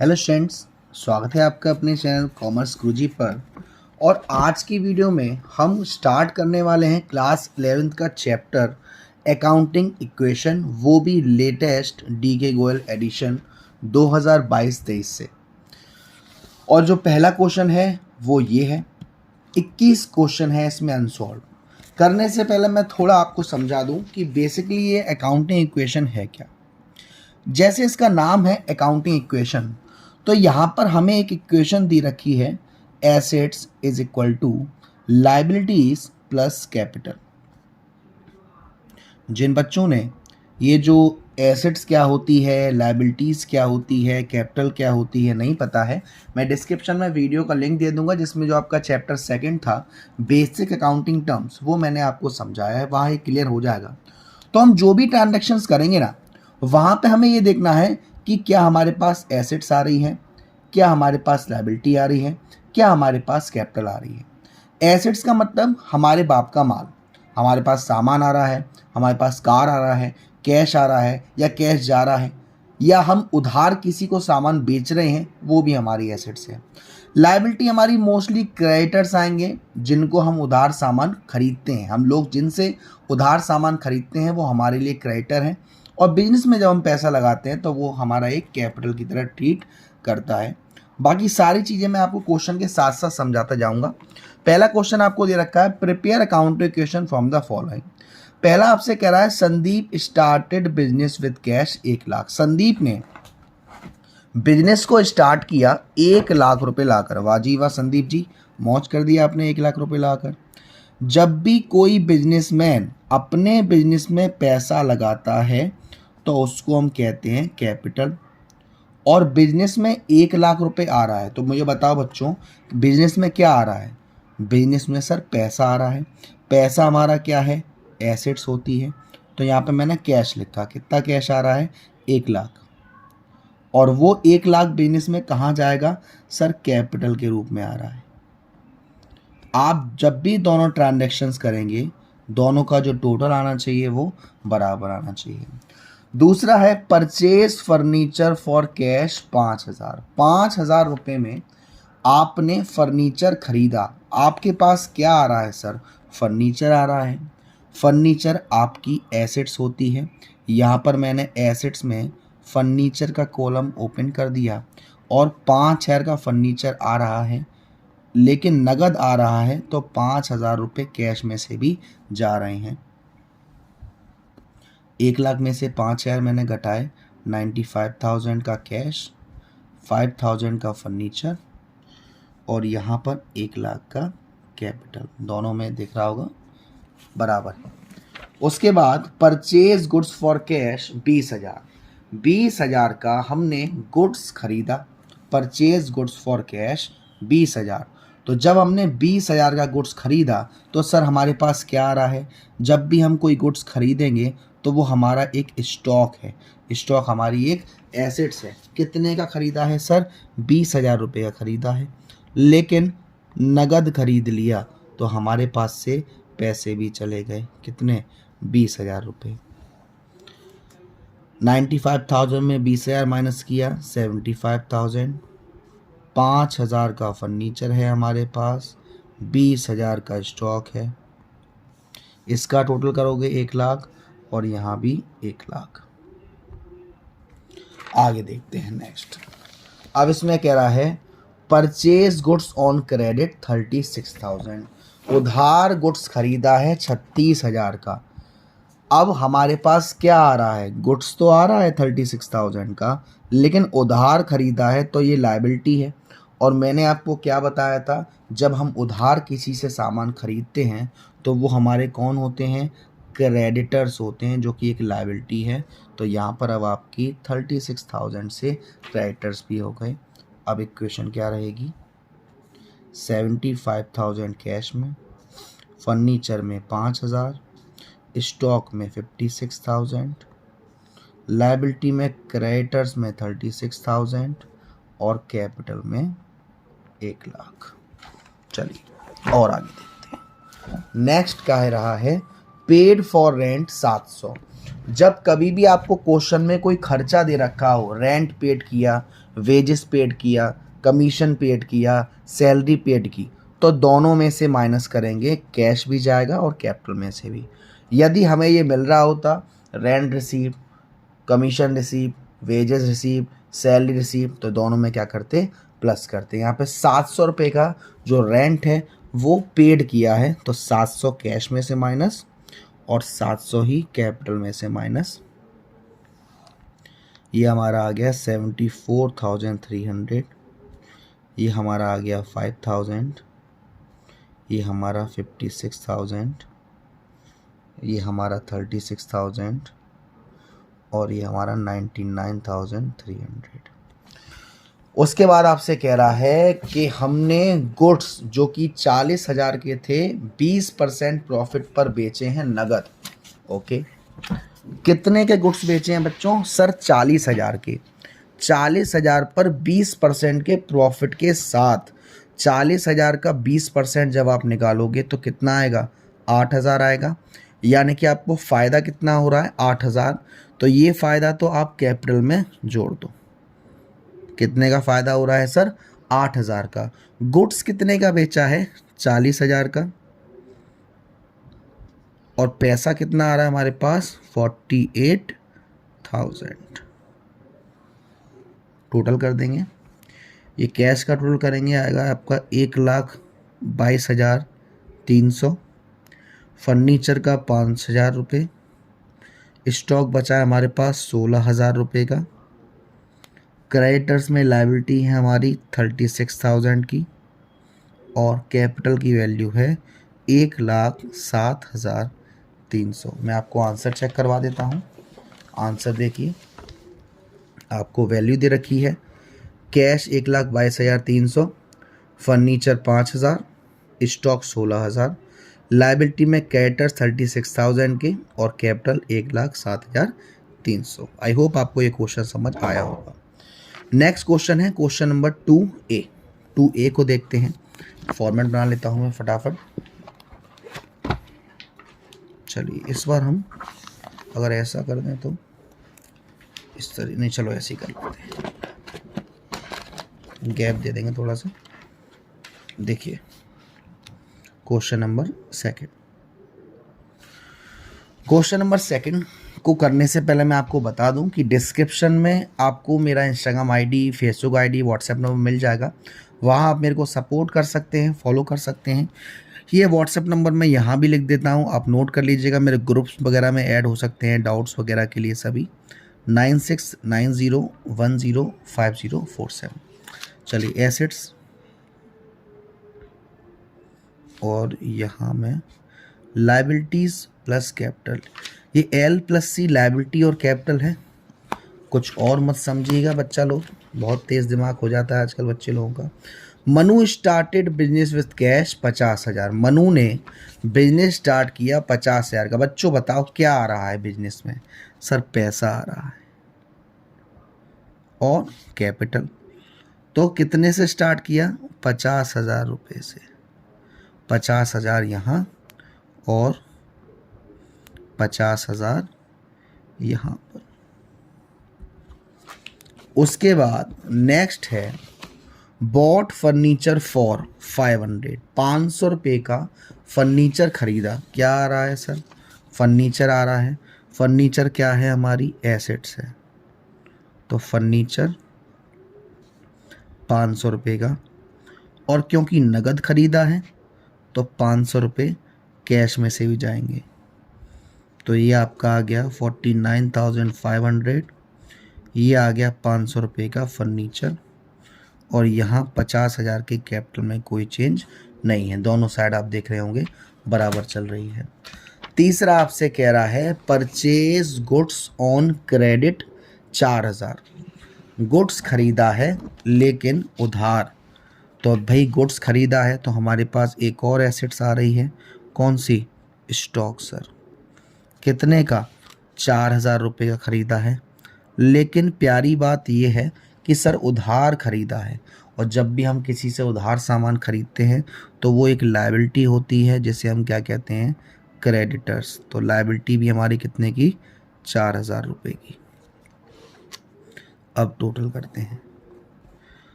Hello students, स्वागत है आपका अपने चैनल कॉमर्स गुरुजी पर। और आज की वीडियो में हम स्टार्ट करने वाले हैं क्लास 11th का चैप्टर अकाउंटिंग इक्वेशन, वो भी लेटेस्ट डीके गोयल एडिशन 2022-23 से। और जो पहला क्वेश्चन है वो ये है। 21 क्वेश्चन है इसमें अनसॉल्व। करने से पहले मैं थोड़ा आपको समझा दूं कि बेसिकली ये अकाउंटिंग इक्वेशन है क्या। जैसे इसका नाम है अकाउंटिंग इक्वेशन, तो यहाँ पर हमें एक इक्वेशन दी रखी है, assets is equal to liabilities plus capital. जिन बच्चों ने ये जो एसेट्स क्या होती है, लाइबिलिटीज़ क्या होती है, कैपिटल क्या होती है नहीं पता है, मैं डिस्क्रिप्शन में वीडियो का लिंक दे दूंगा जिसमें जो आपका चैप्टर 2 था बेसिक अकाउंटिंग टर्म्स, वो मैंने आपको समझाया है, वहाँ ये क्लियर हो जाएगा। तो हम जो भी ट्रांजेक्शन्स करेंगे ना, वहाँ पे हमें ये देखना है कि क्या हमारे पास एसेट्स आ रही हैं, क्या हमारे पास लाइबिलिटी आ रही है, क्या हमारे पास कैपिटल आ रही है। एसेट्स का मतलब हमारे बाप का माल, हमारे पास सामान आ रहा है, हमारे पास कार आ रहा है, कैश आ रहा है या कैश जा रहा है, या हम उधार किसी को सामान बेच रहे हैं, वो भी हमारी एसेट्स है। लाइबिलिटी हमारी मोस्टली क्रेडिटर्स आएंगे, जिनको हम उधार सामान खरीदते हैं, हम लोग जिनसे उधार सामान खरीदते हैं वो हमारे लिए क्रेडिटर हैं। और बिजनेस में जब हम पैसा लगाते हैं तो वो हमारा एक कैपिटल की तरह ट्रीट करता है। बाकी सारी चीज़ें मैं आपको क्वेश्चन के साथ साथ समझाता जाऊंगा। पहला क्वेश्चन आपको दे रखा है, prepare account equation from the following. पहला आपसे कह रहा है, Sandeep started business with cash 1 lakh. Sandeep ने बिजनेस को स्टार्ट किया 1 लाख रुपए लाकर। वाह जी वाह संदीप जी, मौज कर दिया आपने 1 लाख रुपए लाकर। जब भी कोई बिजनेसमैन अपने बिजनेस में पैसा लगाता है तो उसको हम कहते हैं कैपिटल। और बिजनेस में 1 लाख रुपए आ रहा है, तो मुझे बताओ बच्चों, बिजनेस में क्या आ रहा है? बिजनेस में सर पैसा आ रहा है। पैसा हमारा क्या है? एसेट्स होती है। तो यहाँ पे मैंने कैश लिखा। कितना कैश आ रहा है? 1 लाख। और वो 1 लाख बिजनेस में कहाँ जाएगा? सर कैपिटल के रूप में आ रहा है। आप जब भी दोनों ट्रांजैक्शंस करेंगे, दोनों का जो टोटल आना चाहिए वो बराबर आना चाहिए। दूसरा है, परचेज फर्नीचर फॉर कैश 5,000। 5,000 रुपये में आपने फर्नीचर खरीदा। आपके पास क्या आ रहा है सर? फर्नीचर आ रहा है। फर्नीचर आपकी एसेट्स होती है। यहाँ पर मैंने एसेट्स में फर्नीचर का कॉलम ओपन कर दिया और 5,000 का फर्नीचर आ रहा है, लेकिन नगद आ रहा है, तो 5,000 रुपये कैश में से भी जा रहे हैं। 1 लाख में से 5,000 मैंने घटाए, 95,000 का कैश, 5,000 का फर्नीचर और यहाँ पर 1 लाख का कैपिटल, दोनों में दिख रहा होगा बराबर है। उसके बाद परचेज गुड्स फॉर कैश 20,000। 20,000 का हमने गुड्स खरीदा। Purchase goods for cash 20,000। तो जब हमने 20,000 का गुड्स खरीदा तो सर हमारे पास क्या आ रहा है? जब भी हम कोई गुड्स खरीदेंगे तो वो हमारा एक स्टॉक है। स्टॉक हमारी एक एसेट्स है। कितने का खरीदा है सर? 20,000 रुपये का खरीदा है, लेकिन नगद खरीद लिया तो हमारे पास से पैसे भी चले गए। कितने? 20,000 रुपये। 95,000 में 20,000 माइनस किया, 75,000। 5,000 का फर्नीचर है हमारे पास, 20,000 का स्टॉक है। इसका टोटल करोगे 1 लाख और यहाँ भी 1 लाख। आगे देखते हैं नेक्स्ट। अब इसमें कह रहा है, परचेज गुड्स ऑन क्रेडिट 36,000। उधार गुड्स खरीदा है 36,000 का। अब हमारे पास क्या आ रहा है? गुड्स तो आ रहा है 36,000 का, लेकिन उधार खरीदा है तो ये लायबिलिटी है। और मैंने आपको क्या बताया था, जब हम उधार किसी से सामान खरीदते हैं तो वो हमारे कौन होते हैं? क्रेडिटर्स होते हैं, जो कि एक लायबिलिटी है। तो यहाँ पर अब आपकी 36,000 से क्रेडिटर्स भी हो गए। अब इक्वेशन क्या रहेगी? 75,000 कैश में, फर्नीचर में 5,000, स्टॉक में 56,000, लायबिलिटी में क्रेडिटर्स में 36,000 और कैपिटल में 1 लाख। चलिए और आगे देखते हैं। नेक्स्ट कह रहा है, पेड फॉर रेंट 700। जब कभी भी आपको क्वेश्चन में कोई खर्चा दे रखा हो, रेंट पेड किया, वेजेस पेड किया, कमीशन पेड किया, सैलरी पेड की, तो दोनों में से माइनस करेंगे, कैश भी जाएगा और कैपिटल में से भी। यदि हमें ये मिल रहा होता rent receive, commission receive, wages receive, salary receive, तो दोनों में क्या करते, प्लस करते। यहाँ पे 700 रुपये का जो रेंट है वो पेड किया है, तो 700 कैश में से माइनस और 700 ही कैपिटल में से माइनस। ये हमारा आ गया 74,300, ये हमारा आ गया 5,000, ये हमारा 56,000, ये हमारा 36,000 और ये हमारा 99,300। उसके बाद आपसे कह रहा है कि हमने गुड्स जो कि 40,000 के थे 20% प्रॉफिट पर बेचे हैं नगद। ओके, कितने के गुड्स बेचे हैं बच्चों? सर 40,000 के। 40,000 पर 20% के प्रॉफिट के साथ 40,000 का 20% जब आप निकालोगे तो कितना आएगा? 8,000 आएगा। यानी कि आपको फ़ायदा कितना हो रहा है? 8,000। तो ये फ़ायदा तो आप कैपिटल में जोड़ दो। कितने का फ़ायदा हो रहा है सर? 8,000 का। गुड्स कितने का बेचा है? 40,000 का। और पैसा कितना आ रहा है हमारे पास? 48,000। टोटल कर देंगे, ये कैश का टोटल करेंगे, आएगा आपका 1,22,300। फर्नीचर का 5,000 रुपये। स्टॉक बचा है हमारे पास 16,000 रुपये का। क्रेडिटर्स में लायबिलिटी है हमारी 36,000 की और कैपिटल की वैल्यू है 1,07,300। मैं आपको आंसर चेक करवा देता हूँ। आंसर देखिए, आपको वैल्यू दे रखी है, कैश 1,22,300, फर्नीचर 5,000, स्टॉक 16,000, लायबिलिटी में क्रेडिटर्स 36,000 के और कैपिटल 1,07,300। आई होप आपको ये क्वेश्चन समझ आया होगा। नेक्स्ट क्वेश्चन है क्वेश्चन नंबर 2A। 2A को देखते हैं। फॉर्मेट बना लेता हूँ मैं फटाफट। चलिए इस बार हम अगर ऐसा कर दें तो इस तरह नहीं, चलो ऐसे ही कर लेते हैं, गैप दे देंगे थोड़ा सा। देखिए question number second. Question number second को करने से पहले मैं आपको बता दूं कि डिस्क्रिप्शन में आपको मेरा Instagram ID, Facebook ID, WhatsApp number मिल जाएगा। वहाँ आप मेरे को सपोर्ट कर सकते हैं, फॉलो कर सकते हैं। ये व्हाट्सएप नंबर मैं यहाँ भी लिख देता हूँ, आप नोट कर लीजिएगा। मेरे ग्रुप्स वगैरह में ऐड हो सकते हैं डाउट्स वगैरह के लिए सभी। 9690105047। चलिए एसेट्स, और यहाँ में लायबिलिटीज़ प्लस कैपिटल। ये L प्लस C लायबिलिटी और कैपिटल है, कुछ और मत समझिएगा बच्चा लोग, बहुत तेज़ दिमाग हो जाता है आजकल बच्चे लोगों का। Manu started business with cash 50,000। Manu ने बिजनेस स्टार्ट किया 50,000 का। बच्चों बताओ क्या आ रहा है बिजनेस में? सर पैसा आ रहा है और कैपिटल। तो कितने से स्टार्ट किया? 50,000 रुपये से। 50,000 यहाँ और 50,000 यहाँ पर। उसके बाद नेक्स्ट है बॉट फर्नीचर फॉर 500। 500 रुपये का फर्नीचर खरीदा। क्या आ रहा है सर? फर्नीचर आ रहा है। फर्नीचर क्या है? हमारी एसेट्स है। तो फर्नीचर 500 रुपये का, और क्योंकि नगद खरीदा है तो 500 रुपये कैश में से भी जाएंगे। तो ये आपका आ गया 49,500। ये आ गया 500 रुपये का फर्नीचर, और यहाँ 50,000 के कैपिटल में कोई चेंज नहीं है। दोनों साइड आप देख रहे होंगे बराबर चल रही है। तीसरा आपसे कह रहा है purchase goods on credit 4,000। Goods खरीदा है लेकिन उधार। तो भाई गुड्स खरीदा है तो हमारे पास एक और एसेट्स आ रही है। कौन सी? Stock sir. कितने का? 4,000 रुपये का खरीदा है। लेकिन प्यारी बात यह है कि सर उधार खरीदा है, और जब भी हम किसी से उधार सामान खरीदते हैं तो वो एक लायबिलिटी होती है जिसे हम क्या कहते हैं? क्रेडिटर्स। तो लायबिलिटी भी हमारी कितने की? 4,000 रुपये की। अब टोटल करते हैं।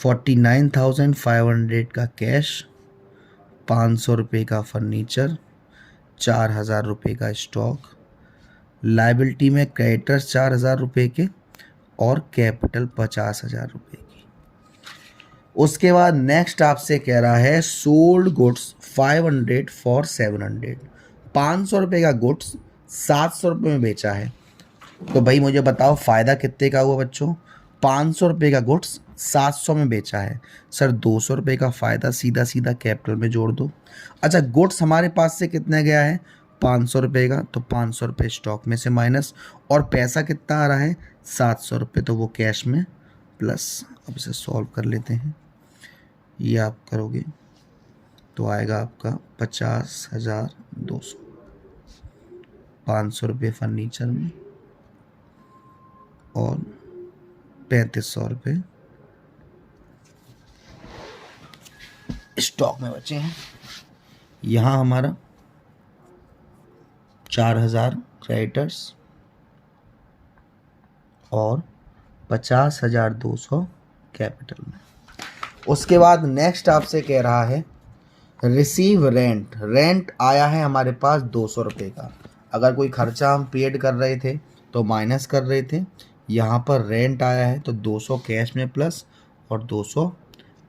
49,500 का कैश, 500 रुपये का फर्नीचर, 4,000 रुपये का स्टॉक, लाइबिलिटी में क्रेडिटर्स 4,000 रुपये के और कैपिटल 50,000 रुपये की। उसके बाद नेक्स्ट आपसे कह रहा है सोल्ड गुड्स 500 फॉर 700। 500 रुपये का गुड्स 700 रुपये में बेचा है, तो भाई मुझे बताओ फ़ायदा कितने का हुआ बच्चों। 500 रुपये का गुड्स 700 में बेचा है सर, 200 रुपये का फ़ायदा सीधा सीधा कैपिटल में जोड़ दो। अच्छा गुड्स हमारे पास से कितना गया है 500 रुपये का, तो 500 रुपये स्टॉक में से माइनस, और पैसा कितना आ रहा है 700 रुपये, तो वो कैश में प्लस। अब इसे सॉल्व कर लेते हैं, ये आप करोगे तो आएगा आपका 50,200। 500 रुपये फर्नीचर में और 3500 रुपये स्टॉक में बचे हैं। यहाँ हमारा 4,000 क्रेडिटर्स और 50,200 कैपिटल में। उसके बाद नेक्स्ट आपसे कह रहा है रिसीव रेंट। रेंट आया है हमारे पास 200 रुपये का। अगर कोई खर्चा हम पेड कर रहे थे तो माइनस कर रहे थे, यहाँ पर रेंट आया है तो 200 कैश में प्लस और 200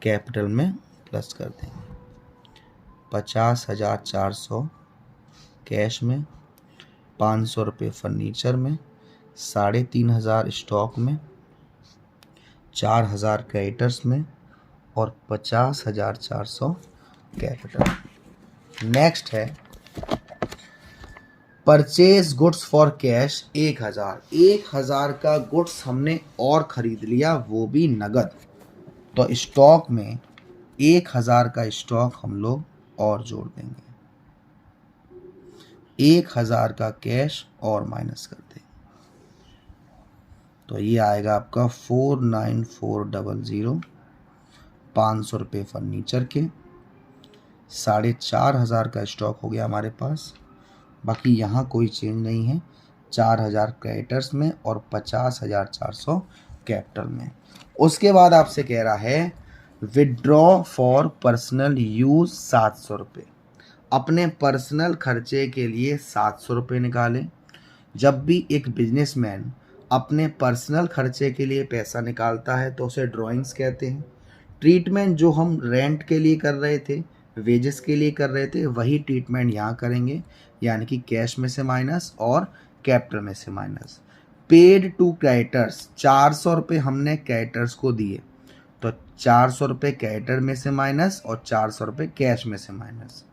कैपिटल में प्लस कर देंगे। 50,400 कैश में, 500 रुपये फर्नीचर में, 3,500 स्टॉक में, 4,000 क्रेडिटर्स में और 50,400 कैपिटल। नेक्स्ट है परचेज गुड्स फॉर कैश 1,000। 1,000 का गुड्स हमने और ख़रीद लिया, वो भी नगद, तो स्टॉक में 1,000 का स्टॉक हम लोग और जोड़ देंगे। 1,000 का कैश और माइनस कर देंगे, तो ये आएगा आपका 49400। 500 रुपये फर्नीचर के, 4,500 का स्टॉक हो गया हमारे पास, बाकी यहाँ कोई चेंज नहीं है। 4,000 क्रेडिटर्स में और 50,400 कैपिटल में। उसके बाद आपसे कह रहा है विड्रॉ फॉर पर्सनल यूज़ 700 रुपये। अपने पर्सनल खर्चे के लिए 700 रुपये निकालें। जब भी एक बिजनेसमैन अपने पर्सनल खर्चे के लिए पैसा निकालता है तो उसे ड्राइंग्स कहते हैं। ट्रीटमेंट जो हम रेंट के लिए कर रहे थे, वेजेस के लिए कर रहे थे, वही ट्रीटमेंट यहाँ करेंगे, यानी कि कैश में से माइनस और कैपिटल में से माइनस। पेड टू क्रेडिटर्स 400 रुपये हमने क्रेडिटर्स को दिए, तो 400 रुपये क्रेडिटर में से माइनस और 400 रुपये कैश में से माइनस।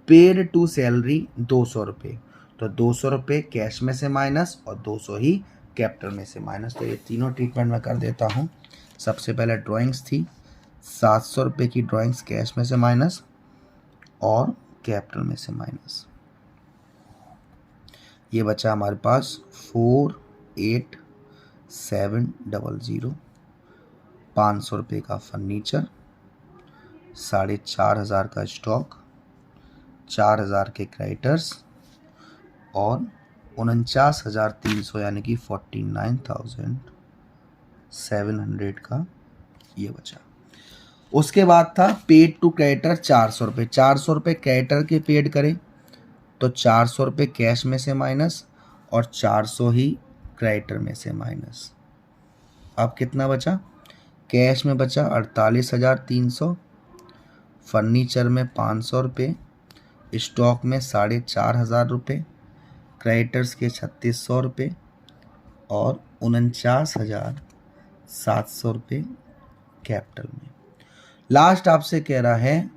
पेड टू सैलरी 200 रुपये, तो 200 रुपये कैश में से माइनस और 200 ही कैपिटल में से माइनस। तो ये तीनों ट्रीटमेंट मैं कर देता हूँ। सबसे पहले ड्राइंग्स थी, 700 रुपये की ड्राइंग्स कैश में से माइनस और कैपिटल में से माइनस। ये बचा हमारे पास 48,700। 500 रुपये का फर्नीचर, 4,500 का स्टॉक, 4,000 के क्रेडिटर्स और 49,300 यानी कि 49,700 का ये बचा। उसके बाद था पेड टू क्रेडिटर 400 रुपये। 400 रुपये क्रेडिटर के पेड करें तो 400 रुपये कैश में से माइनस और 400 ही क्रेडिटर में से माइनस। अब कितना बचा, कैश में बचा 48,300, फर्नीचर में 500 रुपये, स्टॉक में 4,500 रुपये, क्रेडिटर्स के 3,600 रुपये और 49,700 रुपये कैपिटल में। लास्ट आपसे कह रहा है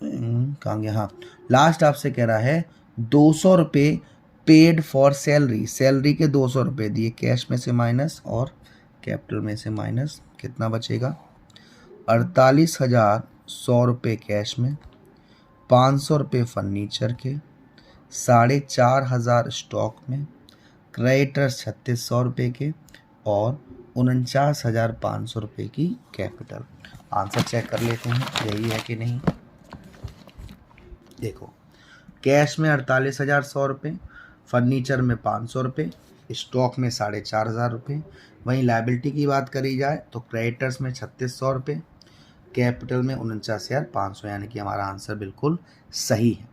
कहाँ गया, हाँ, लास्ट आपसे कह रहा है 200 रुपये पेड फॉर सैलरी। सैलरी के 200 रुपये दिए, कैश में से माइनस और कैपिटल में से माइनस। कितना बचेगा, 48,100 रुपये कैश में, 500 रुपये फर्नीचर के, 4,500 स्टॉक में, क्रेडिटर्स 3,600 रुपये के और 49,500 रुपये की कैपिटल। आंसर चेक कर लेते हैं यही है कि नहीं। देखो, कैश में 48,100 रुपये, फर्नीचर में 500 रुपये, स्टॉक में 4,500 रुपये। वहीं लायबिलिटी की बात करी जाए तो क्रेडिटर्स में 3600 रुपये, कैपिटल में 49,500, यानी कि हमारा आंसर बिल्कुल सही है।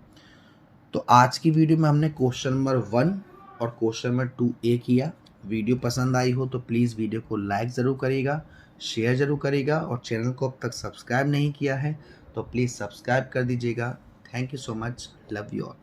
तो आज की वीडियो में हमने क्वेश्चन नंबर 1 और क्वेश्चन नंबर 2A किया। वीडियो पसंद आई हो तो प्लीज़ वीडियो को लाइक ज़रूर करिएगा, शेयर ज़रूर करिएगा, और चैनल को अब तक सब्सक्राइब नहीं किया है तो प्लीज़ सब्सक्राइब कर दीजिएगा। Thank you so much, love you all.